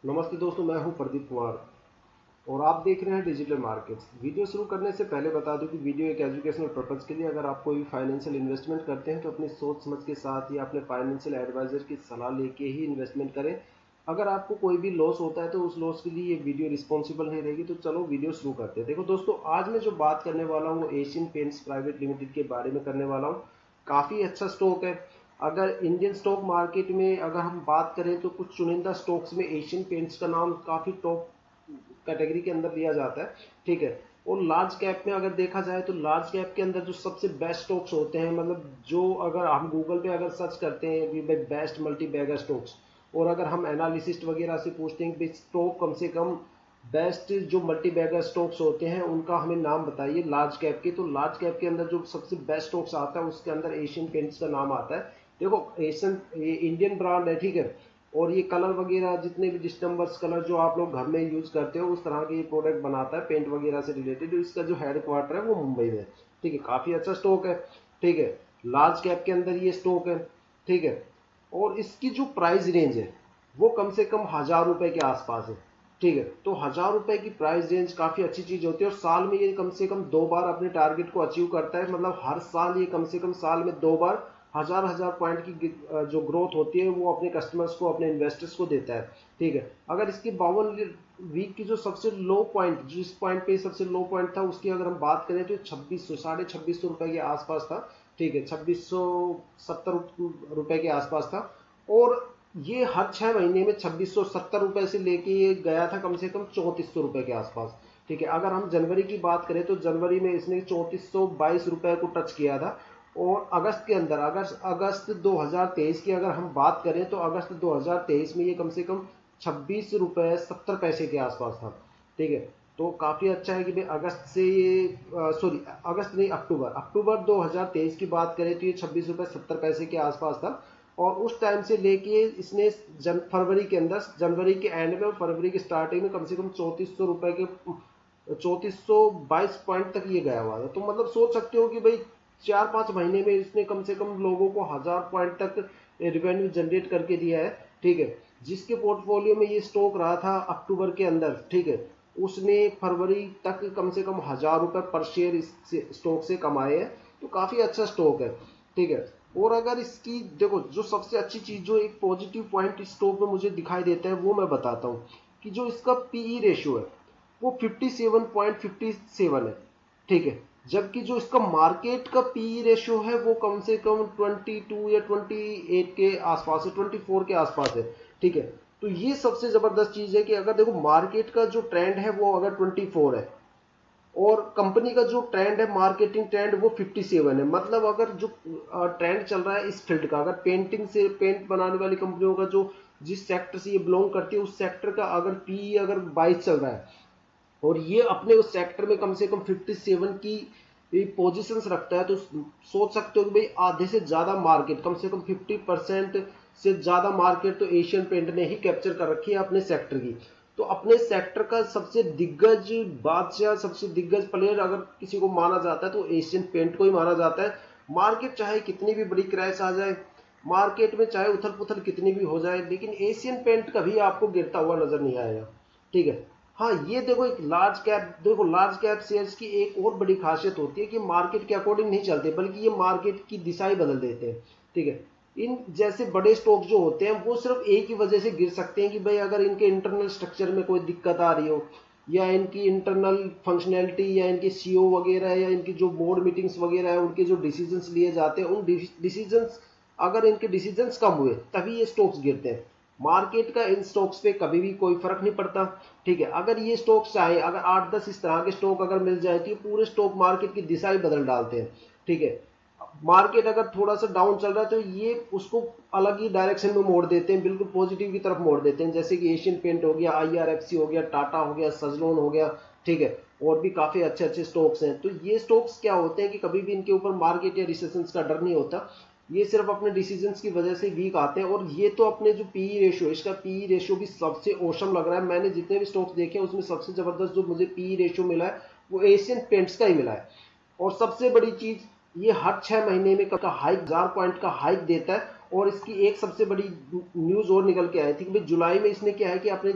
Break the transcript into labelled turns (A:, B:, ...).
A: नमस्ते दोस्तों, मैं हूं प्रदीप कुमार और आप देख रहे हैं डिजिटल मार्केट्स। वीडियो शुरू करने से पहले बता दूं कि वीडियो एक एजुकेशनल पर्पज़ के लिए। अगर आप कोई फाइनेंशियल इन्वेस्टमेंट करते हैं तो अपनी सोच समझ के साथ या अपने फाइनेंशियल एडवाइजर की सलाह लेके ही इन्वेस्टमेंट करें। अगर आपको कोई भी लॉस होता है तो उस लॉस के लिए ये वीडियो रिस्पॉन्सिबल नहीं रहेगी। तो चलो वीडियो शुरू करते हैं। देखो दोस्तों, आज मैं जो बात करने वाला हूँ वो एशियन पेंट्स प्राइवेट लिमिटेड के बारे में करने वाला हूँ। काफ़ी अच्छा स्टॉक है। अगर इंडियन स्टॉक मार्केट में अगर हम बात करें तो कुछ चुनिंदा स्टॉक्स में एशियन पेंट्स का नाम काफ़ी टॉप कैटेगरी के अंदर लिया जाता है। ठीक है। और लार्ज कैप में अगर देखा जाए तो लार्ज कैप के अंदर जो सबसे बेस्ट स्टॉक्स होते हैं, मतलब जो अगर हम गूगल पे अगर सर्च करते हैं कि भाई बेस्ट मल्टी बैगर स्टॉक्स, और अगर हम एनालिसिस्ट वगैरह से पूछते हैं कि स्टॉक कम से कम बेस्ट जो मल्टी बैगर स्टॉक्स होते हैं उनका हमें नाम बताइए लार्ज कैप के, तो लार्ज कैप के अंदर जो सबसे बेस्ट स्टॉक्स आता है उसके अंदर एशियन पेंट्स का नाम आता है। देखो, एशियन ये इंडियन ब्रांड है, ठीक है। और ये कलर वगैरह जितने भी डिस्टेम्बर्स कलर जो आप लोग घर में यूज करते हो उस तरह के ये प्रोडक्ट बनाता है पेंट वगैरह से रिलेटेड। इसका जो हेड क्वार्टर है वो मुंबई में है। ठीक है, काफी अच्छा स्टॉक है। ठीक है, लार्ज कैप के अंदर ये स्टॉक है। ठीक है। और इसकी जो प्राइस रेंज है वो कम से कम 1,000 रुपए के आसपास है। ठीक है, तो 1,000 रुपए की प्राइस रेंज काफी अच्छी चीज होती है। और साल में ये कम से कम 2 बार अपने टारगेट को अचीव करता है। मतलब हर साल ये कम से कम साल में 2 बार हजार हजार पॉइंट की जो ग्रोथ होती है वो अपने कस्टमर्स को, अपने इन्वेस्टर्स को देता है। ठीक है। अगर इसकी 52 वीक की जो सबसे लो पॉइंट, जिस पॉइंट पे सबसे लो पॉइंट था उसकी अगर हम बात करें तो 2600 ₹2650 के आसपास था। ठीक है, 2670 रुपए के आसपास था। और ये हर 6 महीने में 2670 रुपए से लेके ये गया था कम से कम 3400 रुपए के आसपास। ठीक है, अगर हम जनवरी की बात करें तो जनवरी में इसने 3422 रुपए को टच किया था। और अगस्त के अंदर, अगस्त 2023 की अगर हम बात करें तो अगस्त 2023 में ये कम से कम 26 रुपए 70 पैसे के आसपास था। ठीक है, तो काफी अच्छा है कि भाई अगस्त से ये सॉरी, अगस्त नहीं, अक्टूबर अक्टूबर 2023 की बात करें तो ये 26 रुपए 70 पैसे के आसपास था। और उस टाइम से लेके इसने फरवरी के अंदर, जनवरी के एंड में और फरवरी की स्टार्टिंग में कम से कम 3400 रुपए के 3422 पॉइंट तक ये गया हुआ था। तो मतलब सोच सकते हो कि भाई 4-5 महीने में इसने कम से कम लोगों को 1,000 पॉइंट तक रेवेन्यू जनरेट करके दिया है। ठीक है, जिसके पोर्टफोलियो में ये स्टॉक रहा था अक्टूबर के अंदर, ठीक है, उसने फरवरी तक कम से कम 1,000 रुपए पर शेयर इस स्टॉक से कमाए हैं। तो काफी अच्छा स्टॉक है। ठीक है। और अगर इसकी देखो, जो सबसे अच्छी चीज, जो एक पॉजिटिव पॉइंट इस स्टॉक में मुझे दिखाई देता है वो मैं बताता हूँ कि जो इसका पीई रेशियो है वो 57.57 है। ठीक है, जबकि जो इसका मार्केट का पीई रेशियो है वो कम से कम 22 या 28 के आसपास है, 24 के आसपास है। ठीक है, तो ये सबसे जबरदस्त चीज है कि अगर देखो मार्केट का जो ट्रेंड है वो अगर 24 है और कंपनी का जो ट्रेंड है, मार्केटिंग ट्रेंड, वो 57 है। मतलब अगर जो ट्रेंड चल रहा है इस फील्ड का, अगर पेंटिंग से, पेंट बनाने वाली कंपनियों का जो जिस सेक्टर से ये बिलोंग करती है उस सेक्टर का अगर पीई अगर 22 चल रहा है और ये अपने उस सेक्टर में कम से कम 57 की पोजीशंस रखता है, तो सोच सकते हो कि भाई आधे से ज्यादा मार्केट, कम से कम 50% से ज्यादा मार्केट तो एशियन पेंट ने ही कैप्चर कर रखी है अपने सेक्टर की। तो अपने सेक्टर का सबसे दिग्गज बादशाह, सबसे दिग्गज प्लेयर अगर किसी को माना जाता है तो एशियन पेंट को ही माना जाता है। मार्केट चाहे कितनी भी बड़ी क्रैश आ जाए, मार्केट में चाहे उथल पुथल कितनी भी हो जाए, लेकिन एशियन पेंट कभी आपको गिरता हुआ नजर नहीं आएगा। ठीक है। हाँ, ये देखो एक लार्ज कैप, देखो लार्ज कैप शेयर्स की एक और बड़ी खासियत होती है कि मार्केट के अकॉर्डिंग नहीं चलते बल्कि ये मार्केट की दिशा ही बदल देते हैं। ठीक है, इन जैसे बड़े स्टॉक जो होते हैं वो सिर्फ एक ही वजह से गिर सकते हैं कि भाई अगर इनके इंटरनल स्ट्रक्चर में कोई दिक्कत आ रही हो, या इनकी इंटरनल फंक्शनैलिटी, या इनके सीईओ वगैरह, या इनकी जो बोर्ड मीटिंग्स वगैरह है उनके जो डिसीजंस लिए जाते हैं उन डिसीजंस, अगर इनके डिसीजंस कम हुए तभी ये स्टॉक्स गिरते हैं। मार्केट का इन स्टॉक्स पे कभी भी कोई फर्क नहीं पड़ता। ठीक है, अगर ये स्टॉक्स चाहे, अगर 8-10 इस तरह के स्टॉक अगर मिल जाए तो ये पूरे स्टॉक मार्केट की दिशा ही बदल डालते हैं। ठीक है, मार्केट अगर थोड़ा सा डाउन चल रहा है तो ये उसको अलग ही डायरेक्शन में मोड़ देते हैं, बिल्कुल पॉजिटिव की तरफ मोड़ देते हैं। जैसे कि एशियन पेंट हो गया, आईआरएफसी हो गया, टाटा हो गया, सजलोन हो गया। ठीक है, और भी काफी अच्छे अच्छे स्टॉक्स हैं। तो ये स्टॉक्स क्या होते हैं कि कभी भी इनके ऊपर मार्केट या रिसेशन का डर नहीं होता, ये सिर्फ अपने डिसीजंस की वजह से वीक आते हैं। और ये तो अपने जो पीई रेशियो, इसका पीई रेशियो भी सबसे औसम लग रहा है। मैंने जितने भी स्टॉक्स देखे उसमें सबसे जबरदस्त जो मुझे पीई रेशियो मिला है वो एशियन पेंट्स का ही मिला है। और सबसे बड़ी चीज, ये हर 6 महीने में का हाइक, 1,000 पॉइंट का हाइक देता है। और इसकी एक सबसे बड़ी न्यूज और निकल के आई थी कि भाई जुलाई में इसने क्या है कि अपने